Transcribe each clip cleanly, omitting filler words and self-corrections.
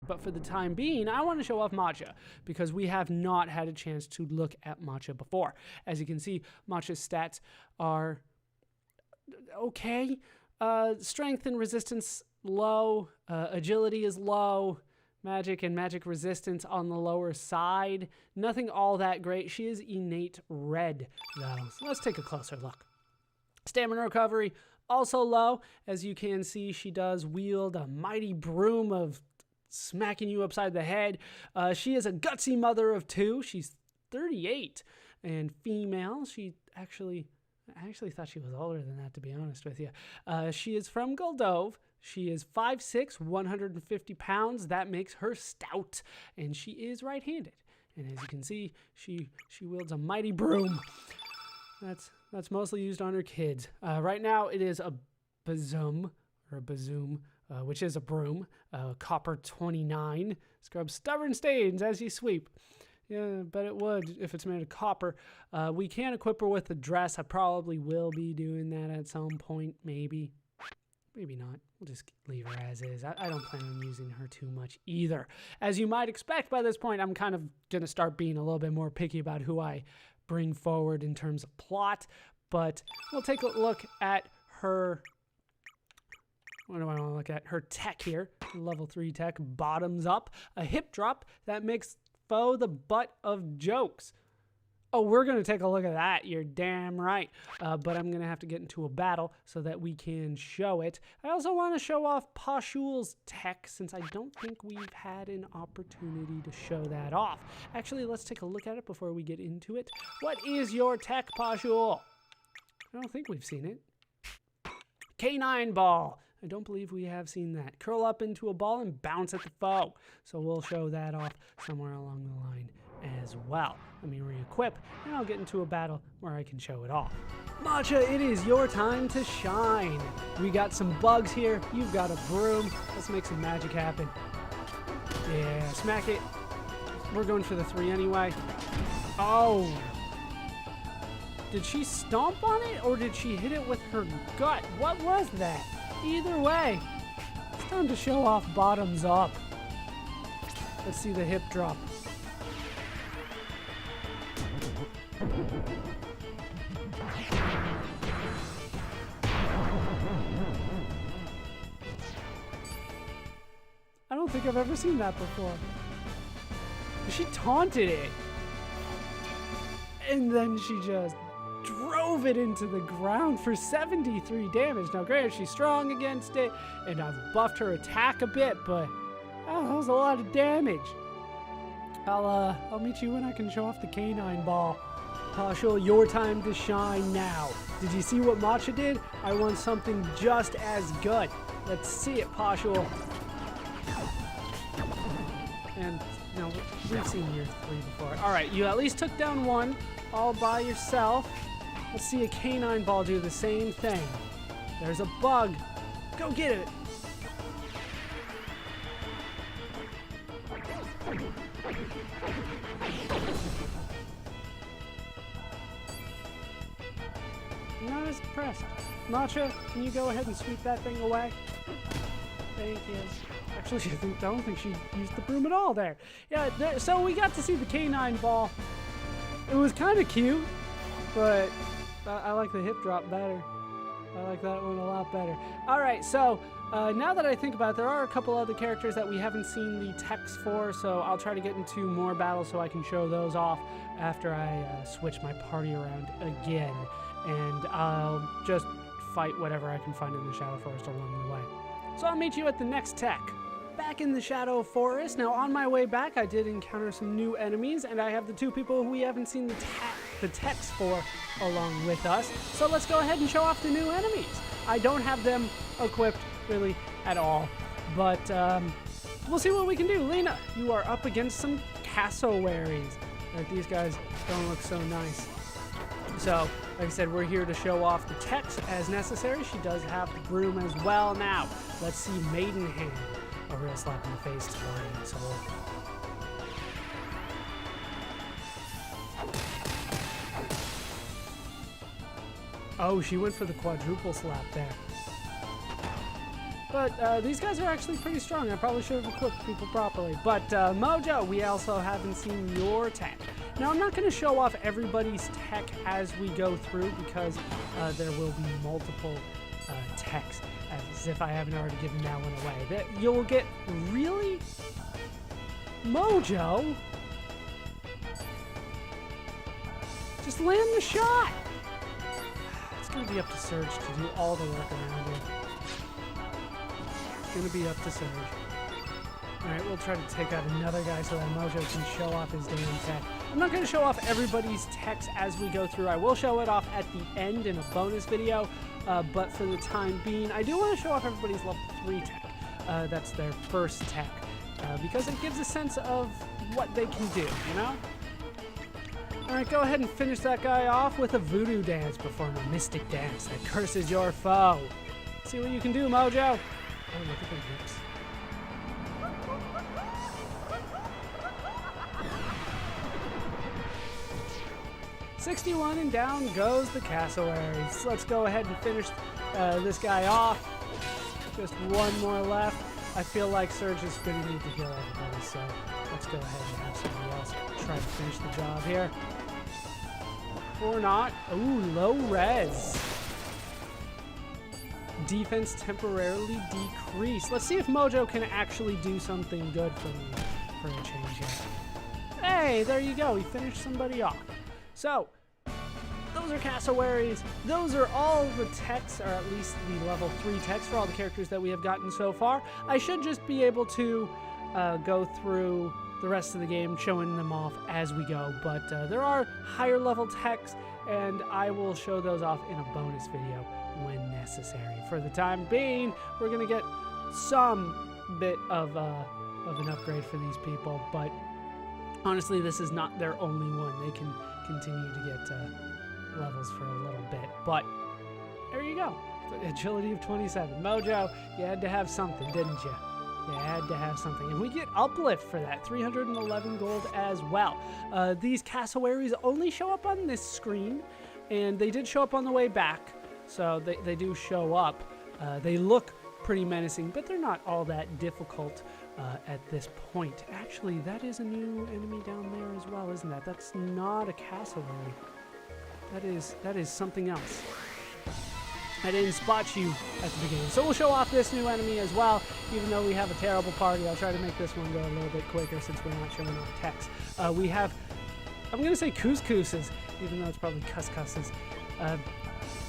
But for the time being, I want to show off Matcha because we have not had a chance to look at Matcha before. As you can see, Matcha's stats are okay. Strength and resistance low. Agility is low. Magic and magic resistance on the lower side. Nothing all that great. She is innate red, though. So let's take a closer look. Stamina recovery, also low. As you can see, she does wield a mighty broom of smacking you upside the head. She is a gutsy mother of 2. She's 38 and female. I actually thought she was older than that, to be honest with you. She is from Goldove. She is 5'6", 150 pounds. That makes her stout, and she is right-handed. And as you can see, she wields a mighty broom. That's mostly used on her kids. Right now, it is a bazoom, which is a broom. Copper 29. Scrub stubborn stains as you sweep. Yeah, but it would if it's made of copper. We can equip her with a dress. I probably will be doing that at some point, maybe. Maybe not. We'll just leave her as is. I don't plan on using her too much either. As you might expect by this point, I'm kind of going to start being a little bit more picky about who I bring forward in terms of plot. But we'll take a look at her... What do I want to look at? Her tech here. Level 3 tech. Bottoms up. A hip drop that makes foe the butt of jokes. Oh, we're going to take a look at that. You're damn right. But I'm going to have to get into a battle so that we can show it. I also want to show off Pashul's tech since I don't think we've had an opportunity to show that off. Actually, let's take a look at it before we get into it. What is your tech, Pashul? I don't think we've seen it. Canine ball. I don't believe we have seen that. Curl up into a ball and bounce at the foe. So we'll show that off somewhere along the line as well. Let me re-equip, and I'll get into a battle where I can show it off. Matcha, it is your time to shine. We got some bugs here. You've got a broom. Let's make some magic happen. Yeah, smack it. We're going for the 3 anyway. Oh. Did she stomp on it, or did she hit it with her gut? What was that? Either way, it's time to show off bottoms up. Let's see the hip drop. I don't think I've ever seen that before. She taunted it. And then she just drove it into the ground for 73 damage. Now, granted, she's strong against it, and I've buffed her attack a bit, but that was a lot of damage. I'll meet you when I can show off the canine ball. Pashul, your time to shine now. Did you see what Matcha did? I want something just as good. Let's see it, Pashul. And, no, we've seen year 3 before. All right, you at least took down 1 all by yourself. Let's see a canine ball do the same thing. There's a bug. Go get it. I'm not as impressed. Matcha, can you go ahead and sweep that thing away? Thank you. Actually, I don't think she used the broom at all there. Yeah, so we got to see the canine ball. It was kind of cute, but I like the hip drop better. I like that one a lot better. All right, so now that I think about it, there are a couple other characters that we haven't seen the text for, so I'll try to get into more battles so I can show those off after I switch my party around again. And I'll just fight whatever I can find in the Shadow Forest along the way. So I'll meet you at the next tech. Back in the Shadow Forest. Now, on my way back, I did encounter some new enemies, and I have the 2 people who we haven't seen the text for along with us. So let's go ahead and show off the new enemies. I don't have them equipped really at all, but we'll see what we can do. Lena, you are up against some cassowaries. Right, these guys don't look so nice. So, like I said, we're here to show off the text as necessary. She does have the broom as well. Now, let's see Maidenhand. A real slap in the face to Lorraine Soul. Oh, she went for the quadruple slap there. But these guys are actually pretty strong. I probably should have equipped people properly. But Mojo, we also haven't seen your tech. Now, I'm not going to show off everybody's tech as we go through because there will be multiple techs, as if I haven't already given that one away. That you'll get really... Mojo? Just land the shot! It's going to be up to Surge to do all the work around here. It's going to be up to Surge. Alright, we'll try to take out another guy so that Mojo can show off his damn tech. I'm not going to show off everybody's techs as we go through. I will show it off at the end in a bonus video, but for the time being, I do want to show off everybody's level 3 tech. That's their first tech, because it gives a sense of what they can do, you know? Alright, go ahead and finish that guy off with a voodoo dance. Perform a mystic dance that curses your foe. See what you can do, Mojo. Oh, look at the hips. $61 and down goes the cassowaries. Let's go ahead and finish this guy off. Just one more left. I feel like Surge is going to need to heal everybody, so let's go ahead and have somebody else try to finish the job here. Or not. Ooh, low res. Defense temporarily decreased. Let's see if Mojo can actually do something good for me for a change here. Hey, there you go. He finished somebody off. So, those are cassowaries. Those are all the techs, or at least the level 3 techs for all the characters that we have gotten so far. I should just be able to go through the rest of the game showing them off as we go, but there are higher level techs, and I will show those off in a bonus video when necessary. For the time being, we're going to get some bit of an upgrade for these people, but honestly, this is not their only one. They can continue to get levels for a little bit, but there you go. Agility of 27. Mojo, you had to have something, didn't you? You had to have something. And we get uplift for that, 311 gold as well. These cassowaries only show up on this screen, and they did show up on the way back, so they do show up. They look pretty menacing, but they're not all that difficult at this point. Actually, that is a new enemy down there as well, isn't that? That's not a cassowary. That is something else. I didn't spot you at the beginning. So we'll show off this new enemy as well, even though we have a terrible party. I'll try to make this one go a little bit quicker since we're not showing off techs. We have, I'm going to say couscouses, even though it's probably cuscusses.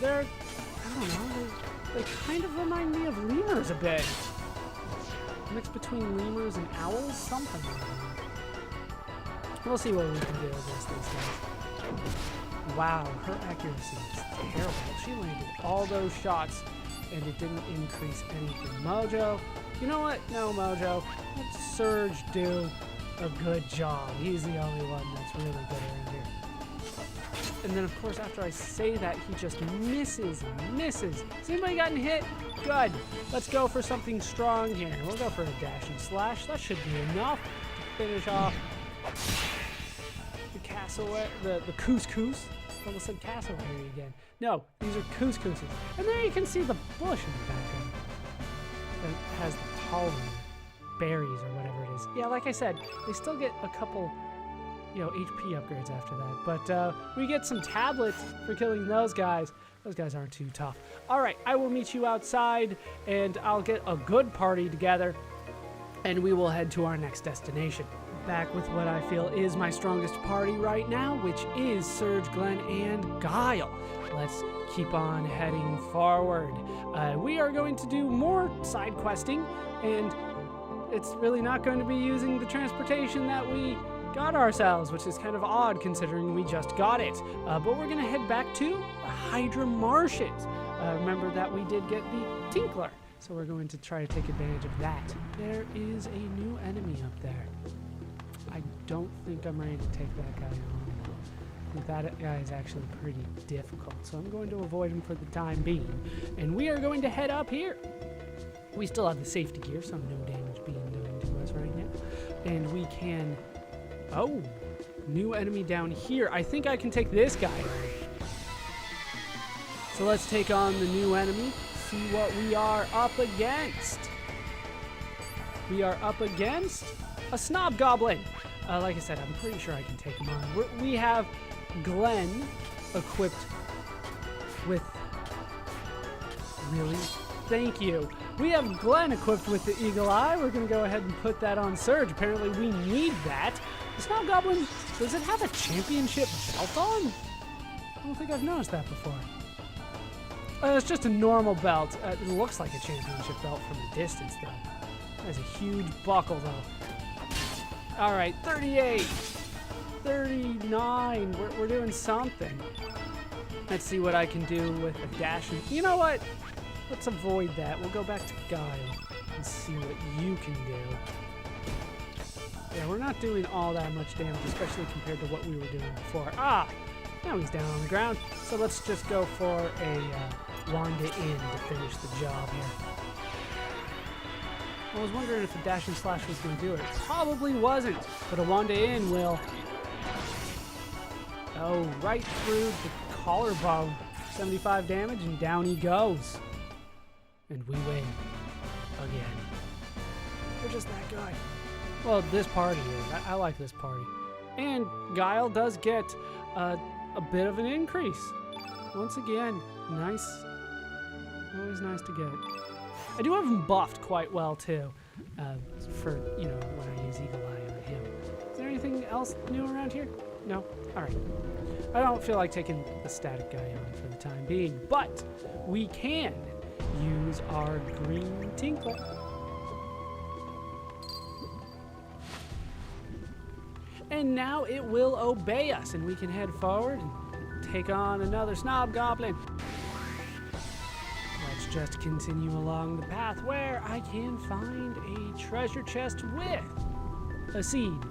They're, I don't know, they kind of remind me of lemurs a bit. Mixed between lemurs and owls, something like that. We'll see what we can do against these guys. Wow, her accuracy is terrible. She landed all those shots, and it didn't increase anything. Mojo, you know what? No, Mojo. Let Surge do a good job. He's the only one that's really good around here. And then, of course, after I say that, he just misses and misses. Has anybody gotten hit? Good. Let's go for something strong here. We'll go for a dash and slash. That should be enough to finish off the cassowary, the couscous. I almost said cassowary again. No, these are couscouses. And there you can see the bush in the background that has the pollen, berries, or whatever it is. Yeah, like I said, they still get a couple, HP upgrades after that. But we get some tablets for killing those guys. Those guys aren't too tough. All right, I will meet you outside, and I'll get a good party together, and we will head to our next destination. Back with what I feel is my strongest party right now, which is Surge, Glenn, and Guile. Let's keep on heading forward. We are going to do more side questing, and it's really not going to be using the transportation that we got ourselves, which is kind of odd considering we just got it. But we're going to head back to Hydra Marshes. Remember that we did get the tinkler, so we're going to try to take advantage of that. There is a new enemy up there. I don't think I'm ready to take that guy on. That guy is actually pretty difficult, so I'm going to avoid him for the time being. And we are going to head up here. We still have the safety gear, so no damage being done to us right now. And we can... Oh, new enemy down here. I think I can take this guy on. So let's take on the new enemy. see what we are up against. We are up against a Snob Goblin. Like I said, I'm pretty sure I can take him on. We have Glenn equipped with... Really? Thank you. We have Glenn equipped with the Eagle Eye. We're going to go ahead and put that on Surge. Apparently we need that. The Snob Goblin, does it have a championship belt on? I don't think I've noticed that before. It's just a normal belt. It looks like a championship belt from a distance, though. That's a huge buckle, though. All right, 38, 39. We're doing something. Let's see what I can do with a dash. You know what? Let's avoid that. We'll go back to Guile and see what you can do. Yeah, we're not doing all that much damage, especially compared to what we were doing before. Ah! Now he's down on the ground. So let's just go for a Wanda in to finish the job here. I was wondering if a dash and slash was going to do it. Probably wasn't, but a Wanda in will. Oh, right through the collarbone. 75 damage, and down he goes. And we win. Again. We're just that guy. Well, this party is. I like this party. And Guile does get a bit of an increase. Once again, nice. Always nice to get. I do have him buffed quite well, too. For, you know, when I use Eagle Eye on him. Is there anything else new around here? No? Alright. I don't feel like taking the static guy on for the time being, but we can use our green tinkler. And now it will obey us, and we can head forward and take on another Snob Goblin. Let's just continue along the path where I can find a treasure chest with a seed.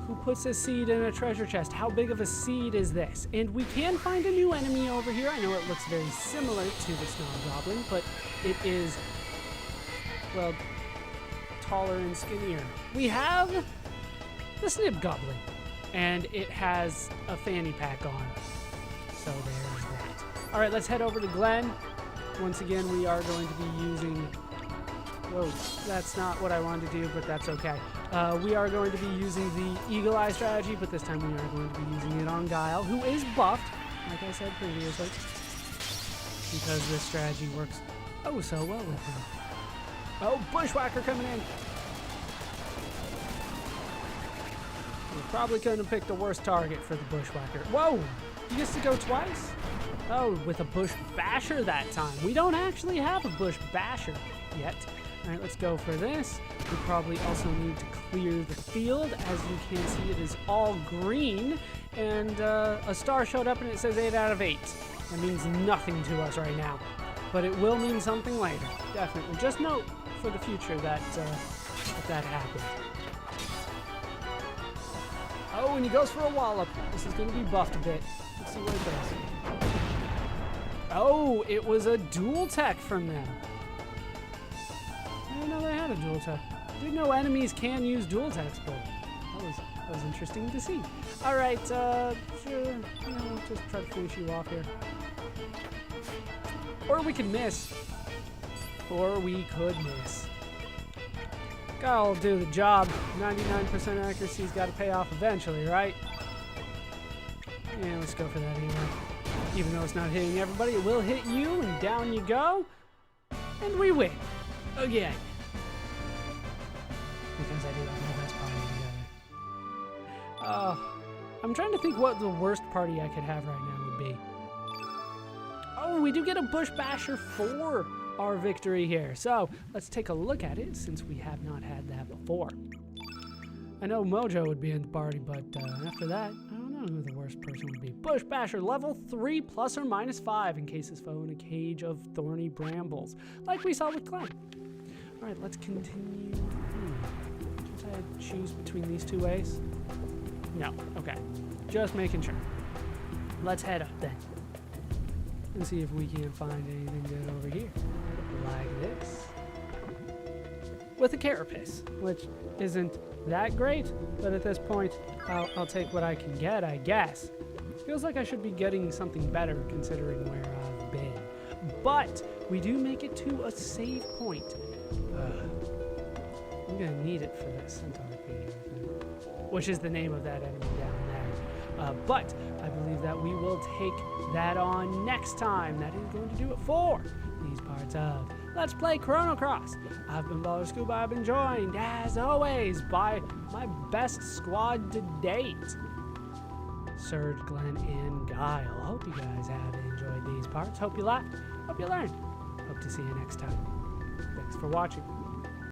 Who puts a seed in a treasure chest? How big of a seed is this? And we can find a new enemy over here. I know it looks very similar to the Snob Goblin, but it is, well, taller and skinnier. We have the Snib Goblin, and it has a fanny pack on. So there's that. All right, let's head over to Glenn. Once again, we are going to be using... Whoa, that's not what I wanted to do, but that's okay. We are going to be using the Eagle Eye strategy, but this time we are going to be using it on Guile, who is buffed, like I said previously, because this strategy works oh so well with him. Oh, Bushwhacker coming in. We probably couldn't have picked the worst target for the Bushwhacker. Whoa, he gets to go twice? Oh, with a Bush Basher that time. We don't actually have a Bush Basher yet. All right, let's go for this. We probably also need to clear the field. As you can see, it is all green, and a star showed up and it says 8 out of 8. That means nothing to us right now, but it will mean something later, definitely. Just note for the future that that happened. Oh, and he goes for a wallop. This is going to be buffed a bit. Let's see what it does. Oh, it was a dual tech from them. I didn't know they had a dual tech. Didn't know enemies can use dual techs, but that was interesting to see. All right, sure, just try to finish you off here. Or we could miss. Or we could miss. I'll do the job. 99% accuracy's got to pay off eventually, right? Yeah, let's go for that anyway. Even though it's not hitting everybody, it will hit you, and down you go. And we win. Again. Because I did all the best party together. I'm trying to think what the worst party I could have right now would be. Oh, we do get a Bush Basher for our victory here. So let's take a look at it since we have not had that before. I know Mojo would be in the party, but after that, I don't know who the worst person would be. Bush Basher, level 3 plus or minus 5 in case his foe in a cage of thorny brambles, like we saw with Glenn. All right, let's continue. Should I choose between these two ways? No, okay. Just making sure. Let's head up then. And see if we can find anything good over here. Like this. With a carapace, which isn't that great, but at this point, I'll take what I can get, I guess. Feels like I should be getting something better considering where I've been. but we do make it to a save point. I'm gonna need it for this, which is the name of that enemy down there. But I believe that we will take that on next time. That is going to do it for these parts of Let's Play Chrono Cross. I've been Baller Scuba. I've been joined, as always, by my best squad to date, Surge, Glenn, and Guile. Hope you guys have enjoyed these parts. Hope you laughed. Hope you learned. Hope to see you next time. Thanks for watching.